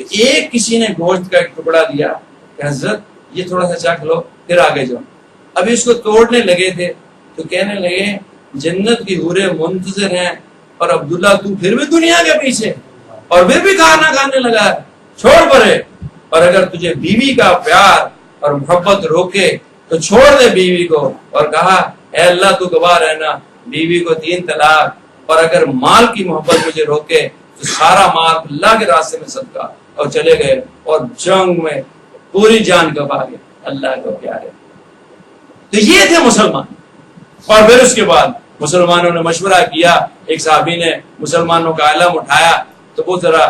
تو ایک کسی نے گوشت کا ایک ٹکڑا دیا کہ حضرت یہ تھوڑا سا چکھ لو پھر آگے جاؤ. ابھی اس کو توڑنے لگے تھے تو کہنے لگے جنت کی حوریں منتظر ہیں اور عبداللہ تو پھر بھی دنیا کے پیچھے اور پھر بھی کھانا کھانے لگا ہے, چھوڑ پرے. اور اگر تجھے بیوی کا پیار اور محبت روکے تو چھوڑ دے بیوی کو. اور کہا اے اللہ تو گواہ رہنا بیوی کو 3 طلاق. اور اگر مال کی محبت مجھے روکے تو سارا مال اللہ کے راستے میں صدقہ. اور چلے گئے اور جنگ میں پوری جان گوا گئے اللہ کو پیارے. تو یہ تھے مسلمان. اور پھر اس کے بعد مسلمانوں نے مشورہ کیا. ایک صحابی نے مسلمانوں کا علم اٹھایا تو وہ ذرا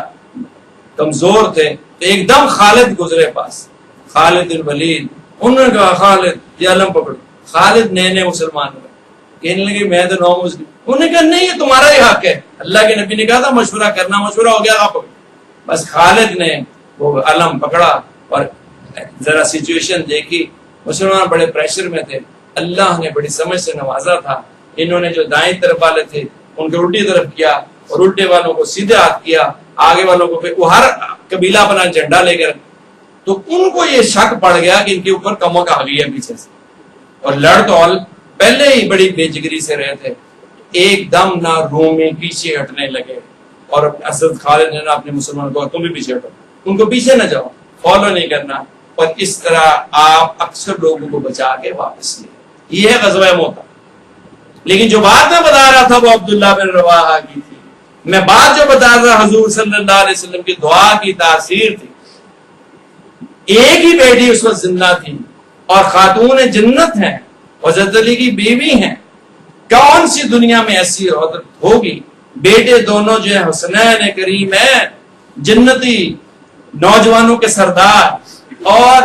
کمزور تھے تو ایک دم خالد گزرے پاس, خالد بن ولید. انہوں نے کہا خالد یہ علم پکڑو. خالد نئے مسلمان ہوئے, کہنے لگے میں تو نو مسلم. انہوں نے کہا نہیں یہ تمہارا ہی حق ہے, اللہ کے نبی نے کہا تھا مشورہ کرنا, مشورہ ہو گیا آپ. بس خالد نے وہ علم پکڑا اور ذرا سچویشن دیکھی. مسلمان بڑے پریشر میں تھے, اللہ نے بڑی سمجھ سے نوازا تھا. انہوں نے جو دائیں طرف والے تھے ان کو الٹی طرف کیا اور الٹے والوں کو سیدھے ہاتھ کیا, آگے والوں کو پہ وہ ہر قبیلہ اپنا جھنڈا لے کر. تو ان کو یہ شک پڑ گیا کہ ان کے اوپر کمک آ گئی ہے پیچھے سے, اور لڑ تو پہلے ہی بڑی بے جگری سے رہے تھے. ایک دم نہ رومی پیچھے ہٹنے لگے اور اسد خالد نے اپنے مسلمان کو تم بھی پیچھے ہٹو, ان کو پیچھے نہ جاؤ, فالو نہیں کرنا. اور اس طرح آپ اکثر لوگوں کو بچا کے واپس لے. یہ ہے غزوہ موتا. لیکن جو بات میں بتا رہا تھا وہ عبداللہ بن رواحہ کی تھی. میں بات جو بتا رہا حضور صلی اللہ علیہ وسلم کی دعا کی تاثیر تھی. ایک ہی بیٹی اس وقت زندہ تھی اور خاتون جنت ہیں, حضرت علی کی بیوی ہیں. کون سی دنیا میں ایسی عورت ہوگی؟ بیٹے دونوں جو ہیں حسنین کریم ہیں, جنتی نوجوانوں کے سردار, اور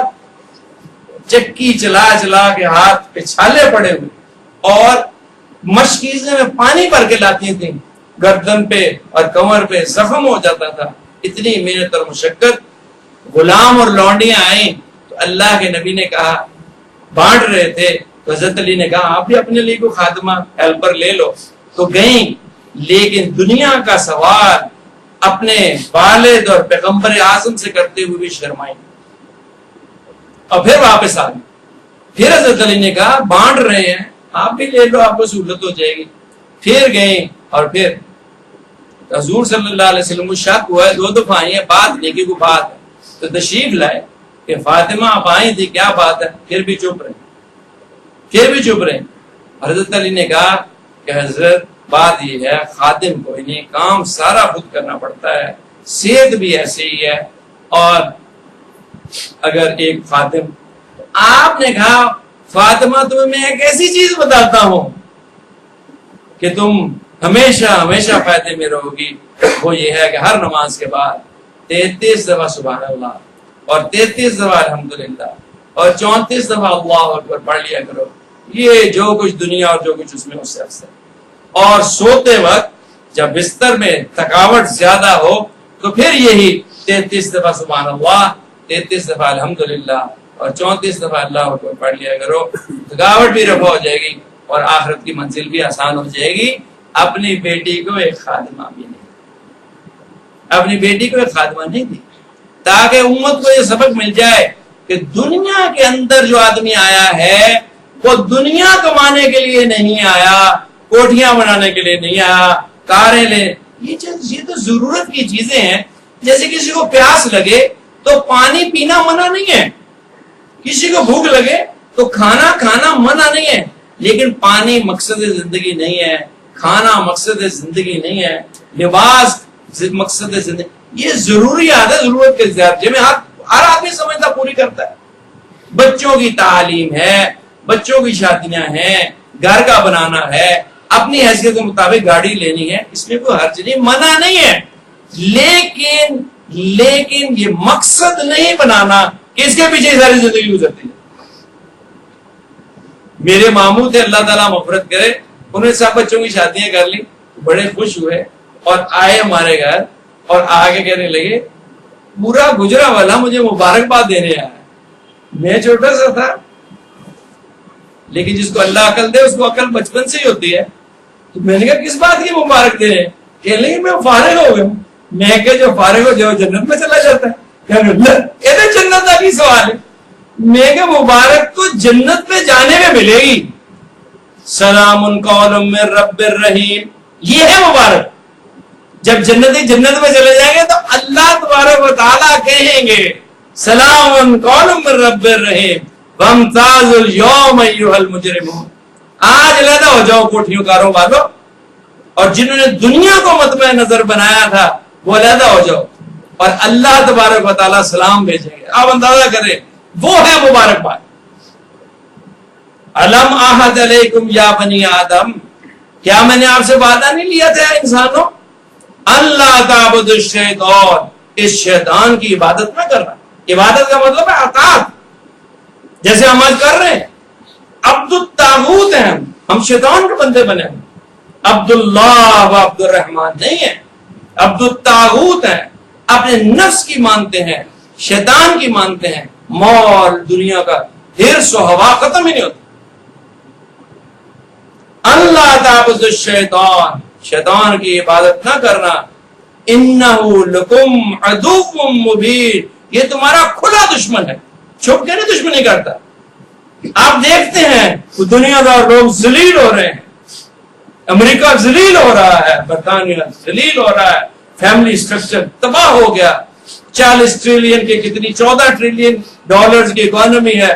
چکی چلا چلا کے ہاتھ پہ چھالے پڑے ہوئے اور مشکیزے میں پانی بھر کے لاتی تھیں, گردن پہ اور کمر پہ زخم ہو جاتا تھا. اتنی محنت اور مشقت. غلام اور لونڈیاں آئیں تو اللہ کے نبی نے کہا بانٹ رہے تھے تو حضرت علی نے کہا آپ بھی اپنے لیے کو خادمہ ہیلپر لے لو. تو گئیں, لیکن دنیا کا سوال اپنے والد اور پیغمبر اعظم سے کرتے ہوئے بھی شرمائیں اور پھر واپس آ گئی. پھر حضرت علی نے کہا بانٹ رہے ہیں آپ بھی لے لو, آپ کو سہولت ہو جائے گی. پھر گئیں اور پھر حضور صلی اللہ علیہ وسلم کو شک ہوا ہے, 2 دفعہ آئی ہیں, بات نیکی کو بات ہے, تو تشریف لائے کہ فاطمہ آپ آئی تھی کیا بات ہے. پھر بھی چپ رہے, پھر بھی چپ رہے. حضرت علی نے کہا کہ حضرت بات یہ ہے خادم کوئی نہیں, کام سارا خود کرنا پڑتا ہے, صحت بھی ایسے ہی ہے. اور اگر ایک خادم, آپ نے کہا فاطمہ تمہیں میں ایک ایسی چیز بتاتا ہوں کہ تم ہمیشہ ہمیشہ فائدے میں رہو گی, وہ یہ ہے کہ ہر نماز کے بعد 33 دفعہ سبحان اللہ اور 33 دفعہ الحمدللہ اور 34 دفعہ اللہ اکبر پڑھ لیا کرو. یہ جو کچھ دنیا اور جو کچھ اس میں اس سے افضل. اور سوتے وقت جب بستر میں تھکاوٹ زیادہ ہو تو پھر یہی 33 دفعہ سبحان اللہ, 33 دفعہ الحمدللہ اور 34 دفعہ اللہ اکبر پڑھ لیا کرو. تھکاوٹ بھی رفع ہو جائے گی اور آخرت کی منزل بھی آسان ہو جائے گی. اپنی بیٹی کو ایک خادمہ بھی نہیں, اپنی بیٹی کو ایک خادمہ نہیں دی, تاکہ امت کو یہ سبق مل جائے کہ دنیا کے اندر جو آدمی آیا ہے وہ دنیا کمانے کے لیے نہیں آیا, کوٹھیاں بنانے کے لیے نہیں آیا, کاریں لے. یہ تو ضرورت کی چیزیں ہیں. جیسے کسی کو پیاس لگے تو پانی پینا منع نہیں ہے, کسی کو بھوک لگے تو کھانا کھانا منع نہیں ہے, لیکن پانی مقصد زندگی نہیں ہے, کھانا مقصد زندگی نہیں ہے, لباس مقصد زندگی. یہ ضروریات ہے, ضرورت کے زیادہ میں ہر آدمی سمجھتا پوری کرتا ہے. بچوں کی تعلیم ہے, بچوں کی شادیاں ہیں, گھر کا بنانا ہے, اپنی حیثیت کے مطابق گاڑی لینی ہے, اس میں کوئی حرج نہیں, منع نہیں ہے. لیکن یہ مقصد نہیں بنانا کہ اس کے پیچھے ساری زندگی گزرتی ہے. میرے ماموں تھے, اللہ تعالیٰ مغفرت کرے, انہوں نے سب بچوں کی شادیاں کر لی, بڑے خوش ہوئے اور آئے ہمارے گھر اور آگے کہنے لگے پورا گجرا والا مجھے مبارکباد دینے آیا. میں چھوٹا سا تھا, لیکن جس کو اللہ عقل دے اس کو عقل بچپن سے ہی ہوتی ہے. تو میں نے کہا کس بات کی مبارک دے رہے ہیں؟ کہنے لگے میں فارغ ہو گیا ہوں, میں کہ جو فارغ ہو جو جنت میں چلا جاتا ہے، یہ جنت کا بھی سوال ہے۔ میں کہ مبارک تو جنت میں جانے میں ملے گی، سلام قول من رب الرحیم، یہ ہے مبارک۔ جب جنت میں چلے جائیں گے تو اللہ تبارک و تعالیٰ کہیں گے سلام قول من رب الرحیم وامتازوا اليوم ایھا المجرمون، آج علیحدہ ہو جاؤ کوٹھیوں کاروں والو، اور جنہوں نے دنیا کو مطمع نظر بنایا تھا وہ علیحدہ ہو جاؤ، اور اللہ تبارک و تعالیٰ سلام بھیجیں گے۔ آپ اندازہ کریں، وہ ہے مبارک بات۔ الم احد علیکم یا بنی آدم، کیا میں نے آپ سے وعدہ نہیں لیا تھا انسانوں، اللہ تعبدوا الشیطان، اس شیطان کی عبادت نہ کرنا۔ عبادت کا مطلب ہے اطاعت، جیسے ہم آج کر رہے ہیں۔ عبد الطاغوت ہیں ہم شیطان کے بندے بنے ہیں، عبد اللہ و عبد الرحمان نہیں ہے، عبد الطاغوت ہیں، اپنے نفس کی مانتے ہیں، شیطان کی مانتے ہیں، مال دنیا کا حرص و ہوا ختم ہی نہیں ہوتا۔ اللہ تعبد الشیطان، شیطان کی عبادت نہ کرنا، انہ لکم عدو مبین، یہ تمہارا کھلا دشمن ہے، چھپ کے نہیں دشمنی کرتا۔ آپ دیکھتے ہیں دنیا دار لوگ ذلیل ہو رہے ہیں، امریکہ ذلیل ہو رہا ہے، برطانیہ ذلیل ہو رہا ہے، فیملی سٹرکچر تباہ ہو گیا، 40 ٹریلین کے کتنی 14 ٹریلین ڈالرز کی اکانومی ہے،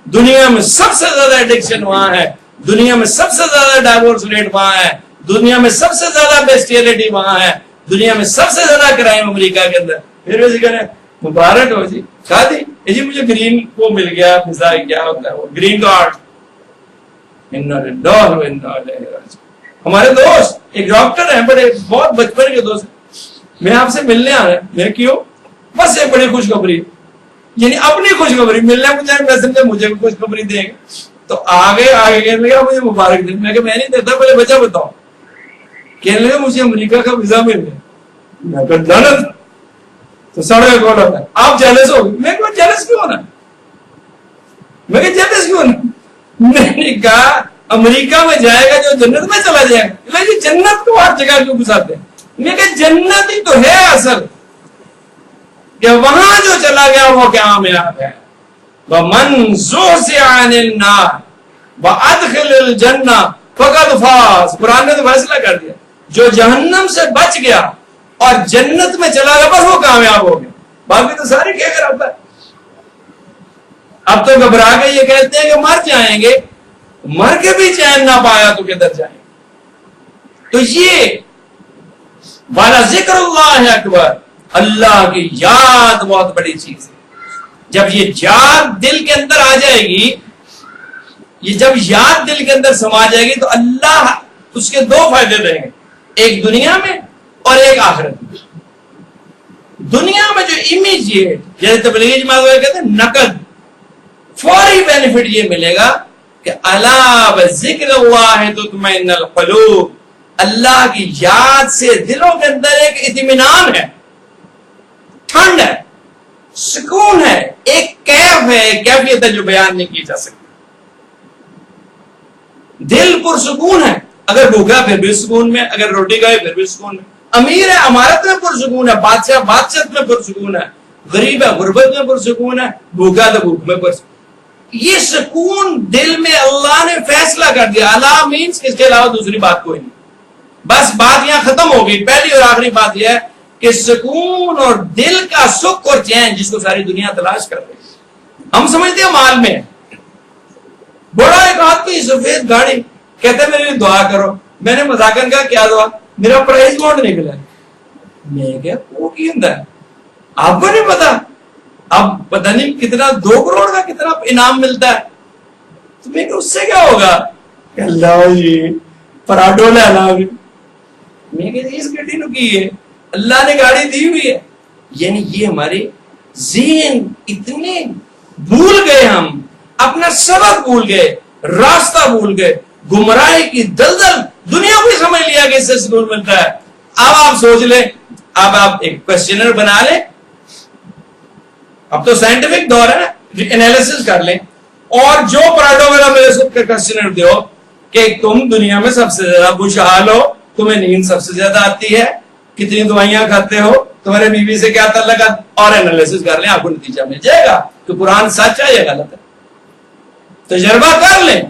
دنیا میں سب سے زیادہ ایڈکشن وہاں ہے، دنیا میں سب سے زیادہ ڈائیورس ریٹ وہاں ہے، دنیا میں سب سے زیادہ بیسٹیلٹی وہاں ہے، دنیا میں سب سے زیادہ کرائم امریکہ کے اندر۔ پھر ویسے کہنے مبارک ہو جی، شادی جی مجھے گرین وہ مل گیا، ویزا کیا ہوتا ہے وہ گرین کارڈ۔ ہمارے دوست ایک ڈاکٹر ہیں، بڑے بہت بچپن کے دوست، میں آپ سے ملنے آ رہا ہے، میں کیوں؟ بس ایک بڑی خوشخبری، یعنی اپنی خوشخبری ملنے مجھے بھی خوشخبری دیں گے، تو آگے کہنے لگا مجھے مبارک دیں، میں کہ میں نہیں دیتا، پہلے بچہ بتاؤ۔ کہنے لگا مجھے امریکہ کا ویزا مل گیا، میں کہ لعنت، تو سڑے کو لگا آپ جیلس ہو گئے، میں کہ جیلس کیوں ہونا، میں کہ جیلس کیوں ہونا، میں نے کہا امریکہ میں جائے گا جو جنت میں چلا جائے گا، لیکن جنت کو ہر جگہ کیوں گھساتے ہیں؟ میں کہ جنت ہی تو ہے اصل، کہ وہاں جو چلا گیا وہ کامیاب ہے۔ وَمَنْ زُحْزِحَ عَنِ النَّارِ وَأَدْخِلَ الْجَنَّةَ فَقَدْ فَازَ، قرآن نے تو فیصلہ کر دیا، جو جہنم سے بچ گیا اور جنت میں چلا گیا بس وہ کامیاب ہو گیا، باقی تو سارے کیا کرتا ہے۔ اب تو گھبرا کے یہ کہتے ہیں کہ مر جائیں گے، مر کے بھی چین نہ پایا تو کدھر جائیں گے؟ تو یہ والا ذکر اللہ اکبر، اللہ کی یاد بہت بڑی چیز ہے۔ جب یہ یاد دل کے اندر آ جائے گی، یہ جب یاد دل کے اندر سما جائے گی تو اللہ اس کے دو فائدے دیں گے، ایک دنیا میں اور ایک آخرت میں۔ دنیا میں جو امیجیٹ، جیسے تبلیغی جماعت والے کہتے ہیں نقد، فوری بینیفٹ یہ ملے گا کہ الا بذکر اللہ تطمئن القلوب، اللہ کی یاد سے دلوں کے اندر ایک اطمینان ہے، ٹھنڈ ہے، سکون ہے، ایک کیف ہے، کیفیت ہے جو بیان نہیں کی جا سکتی۔ دل پرسکون ہے، اگر بھوکا پھر بھی سکون میں، اگر روٹی کھائے پھر بھی سکون میں، امیر ہے امارت میں پرسکون ہے، بادشاہ بادشاہت میں پرسکون ہے، غریب ہے غربت میں پرسکون ہے، بھوکا تو بھوک میں پرسکون۔ یہ سکون دل میں اللہ نے فیصلہ کر دیا، اللہ مینس اس کے علاوہ دوسری بات کوئی نہیں، بس بات یہاں ختم ہوگی۔ پہلی اور آخری بات یہ ہے کہ سکون اور دل کا سکھ اور چین جس کو ساری دنیا تلاش کر رہی ہے، ہم سمجھتے ہیں مال میں۔ بڑا ایک آدمی سفید گاڑی کہتے ہیں میرے لیے دعا کرو، میں نے مذاکر کہا کیا دعا؟ میرا پرائز بانڈ نکلا ہے۔ میں کہا وہ کی ہوتا ہے آپ کو نہیں پتا؟ اب پتہ نہیں کتنا 2 کروڑ کا کتنا انعام ملتا ہے، تو میں کہ اس سے کیا ہوگا؟ کہ اللہ جی پراڈو لے اللہ، میں کہ اس گاڑی نو کی ہے، اللہ نے گاڑی دی ہوئی ہے۔ یعنی یہ ہمارے ذہن اتنے بھول گئے، ہم اپنا سبق بھول گئے، راستہ بھول گئے، گمراہی کی دلدل، دنیا کو سمجھ لیا کہ اس سے سکون ملتا ہے۔ اب آپ سوچ لیں، اب آپ ایک کوشچنر بنا لیں، اب تو سائنٹیفک دور ہے نا، انالیسس کر لیں، اور جو پراڈو والا میرے سے کوشچنر دو کہ تم دنیا میں سب سے زیادہ خوشحال ہو، تمہیں نیند سب سے زیادہ آتی ہے، کتنی دوائیاں کھاتے ہو, تمہارے بیوی سے کیا تعلق ہے, اور انالیسس کر لیں, آپ کو نتیجہ مل جائے گا کہ قرآن سچ ہے یا غلط ہے. تجربہ کر لیں.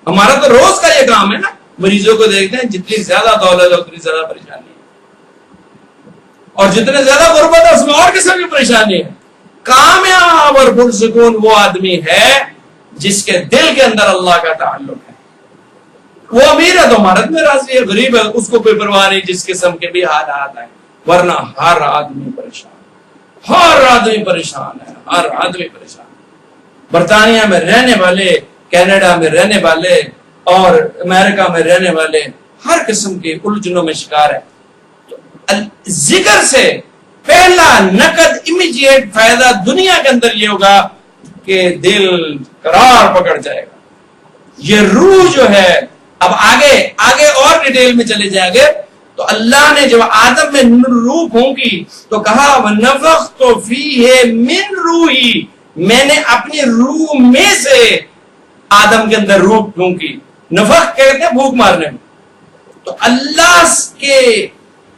ہمارا تو روز کا یہ کام ہے نا, مریضوں کو دیکھتے ہیں, جتنی زیادہ دولت ہے اتنی زیادہ پریشانی ہے, اور جتنے زیادہ غربت ہے اس میں اور قسم کی پریشانی ہے. کامیاب اور پرسکون وہ آدمی ہے جس کے دل کے اندر اللہ کا تعلق ہے. وہ امیر ہے تو عمارت میں راضی ہے, غریب ہے اس کو کوئی پرواہ نہیں جس قسم کے بھی حالات ہیں. ورنہ ہر آدمی پریشان, ہر آدمی پریشان ہے, ہر آدمی پریشان. برطانیہ میں رہنے والے, کینیڈا میں رہنے والے اور امریکہ میں رہنے والے ہر قسم کے الجھنوں میں شکار ہے. تو ذکر سے پہلا نقد امیڈیٹ فائدہ دنیا کے اندر یہ ہوگا کہ دل قرار پکڑ جائے گا. یہ روح جو ہے, اب آگے اور ڈیٹیل میں چلے جائیں گے. تو اللہ نے جب آدم میں روح پھونکی تو کہا وَنَفَخْتُ فِيهِ مِن رُوحِي, میں نے اپنی روح میں سے آدم کے اندر روح پھونکی. نفخ کہتے ہیں بھوک مارنے میں. تو اللہ کے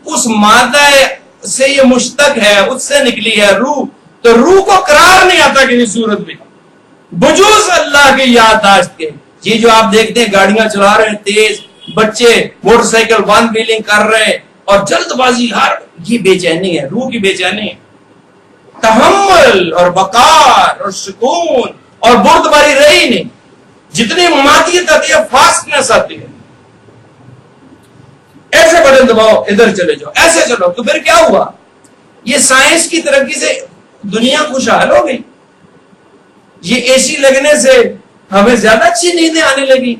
اس مادہ سے یہ مشتق ہے, اس سے نکلی ہے روح. تو روح کو قرار نہیں آتا کسی صورت میں بجوز اللہ کی یادداشت کے. یہ جو آپ دیکھتے ہیں گاڑیاں چلا رہے ہیں تیز, بچے موٹر سائیکل ون ویلنگ کر رہے ہیں اور جلد بازی, ہر یہ بے چینی ہے, روح کی بے چینی ہے. تحمل اور وقار اور سکون اور بردباری رہی نہیں. جتنی مماتیت آتی ہے فاسٹنس آتی ہے. ایسے بٹن دباؤ ادھر چلے جاؤ, ایسے چلو. تو پھر کیا ہوا, یہ سائنس کی ترقی سے دنیا خوشحال ہو گئی. یہ اے سی لگنے سے ہمیں زیادہ اچھی نیندیں آنے لگی,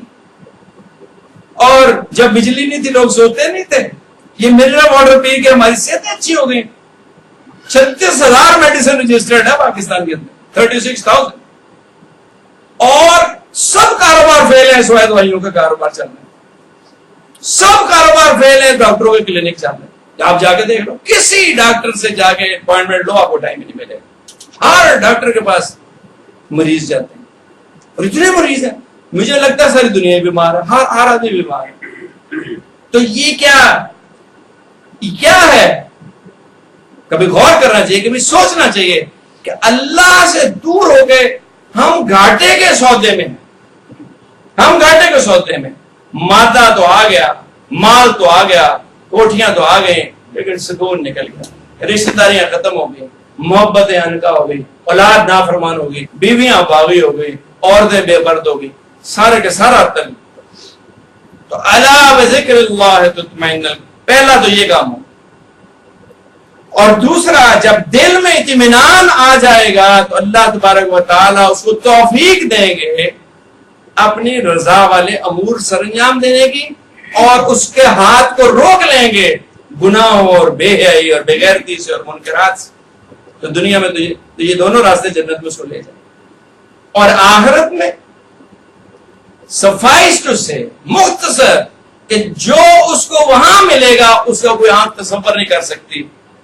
اور جب بجلی نہیں تھی لوگ سوتے نہیں تھے. یہ منرل واٹر پی کے ہماری صحتیں اچھی ہو گئی. 36,000 میڈیسن رجسٹرڈ ہے پاکستان کے اندر, 36,000. اور سب کاروبار فیل ہے سوائے دوائیوں کا کاروبار چل رہا ہے. سب کاروبار فیل ہے, ڈاکٹروں کے کلینک چل رہے ہیں. آپ جا کے دیکھ لو, کسی ڈاکٹر سے جا کے اپوائنٹمنٹ لو, آپ کو ٹائم ہی نہیں ملے. ہر ڈاکٹر کے پاس مریض جاتے ہیں, اور اتنے مریض ہیں مجھے لگتا ہے ساری دنیا بیمار ہے, ہر آدمی بیمار ہے. تو یہ کیا ہے, کبھی غور کرنا چاہیے, کبھی سوچنا چاہیے کہ اللہ سے دور ہو کے ہم گھاٹے کے سودے میں, ہم گھاٹے کے سودے میں. مادہ تو آ گیا, مال تو آ گیا, کوٹھیاں تو آ گئی, لیکن سکون نکل گیا. رشتہ داریاں ختم ہو گئی, محبتیں انکا ہو گئی, اولاد نافرمان ہو گئی, بیویاں باغی ہو گئی, عورتیں بے پرد ہو گئی, سارے کے سارا تل. تو الا بذکر اللہ تطمئن, پہلا تو یہ کام ہو. اور دوسرا, جب دل میں اطمینان آ جائے گا تو اللہ تبارک و تعالی اس کو توفیق دیں گے اپنی رضا والے امور سر انجام دینے کی, اور اس کے ہاتھ کو روک لیں گے گناہوں اور بے حیائی اور بے غیرتی سے اور منکرات سے. تو دنیا میں تو یہ دونوں راستے جنت میں اس کو لے جائیں. اور آخرت میں سفائش تو سے مختصر کہ جو اس کو وہاں ملے گا اس کا کوئی آنکھ تصور نہیں کر سکتی,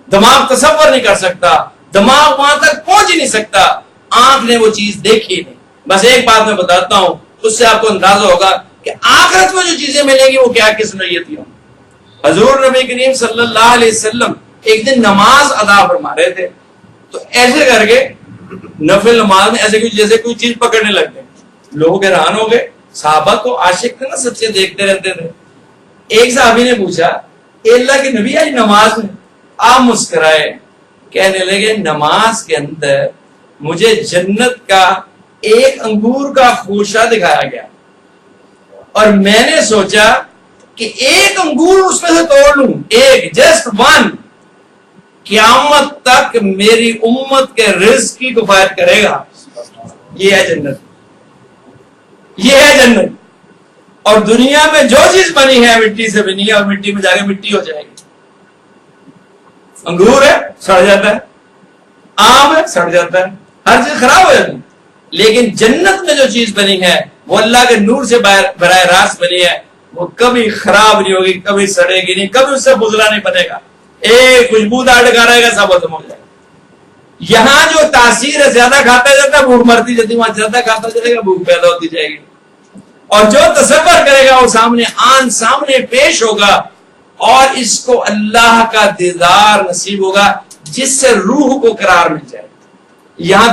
دماغ تصور نہیں کر سکتا, دماغ وہاں تک پہنچ ہی نہیں سکتا, آنکھ نے وہ چیز دیکھی نہیں. بس ایک بات میں بتاتا ہوں, اس سے آپ کو اندازہ ہوگا کہ آخرت میں جو چیزیں ملیں گی وہ کیا کس نوعیت کی ہوں. حضور نبی کریم صلی اللہ علیہ وسلم ایک دن نماز ادا فرما رہے تھے, تو ایسے کر کے نفل نماز میں ایسے جیسے کوئی چیز پکڑنے لگ گئے. لوگ حیران ہو گئے, صحابہ تو عاشق تھے نا, سب سے دیکھتے رہتے تھے. ایک صحابی نے پوچھا, اے اللہ کے نبی آج نماز میں, آپ مسکرائے, کہنے لگے نماز کے اندر مجھے جنت کا ایک انگور کا خوشہ دکھایا گیا, اور میں نے سوچا کہ ایک انگور اس میں سے توڑ لوں, ایک جسٹ ون, قیامت تک میری امت کے رزق کی کفایت کرے گا. یہ ہے جنت, یہ ہے جنت. اور دنیا میں جو چیز بنی ہے مٹی سے بنی ہے, اور مٹی میں جا کے مٹی ہو جائے گی. انگور ہے سڑ جاتا ہے, آم ہے سڑ جاتا ہے, ہر چیز خراب ہو جاتی ہے. لیکن جنت میں جو چیز بنی ہے وہ اللہ کے نور سے براہ راست بنی ہے, وہ کبھی خراب نہیں ہوگی, کبھی سڑے گی نہیں, کبھی اس سے بزرا نہیں بنے گا. ایک خوشبودار ڈگا رہے گا, سب ختم ہو جائے گا. یہاں جو تاثیر ہے زیادہ کھاتا جاتا ہے بھوک مرتی جاتی, وہاں زیادہ کھاتا جائے گا بھوک پیدا ہوتی جائے گی. اور جو تصور کرے گا وہ سامنے پیش ہوگا اور اس کو اللہ کا دیدار نصیب ہوگا جس سے روح کو قرار مل جائے. یہاں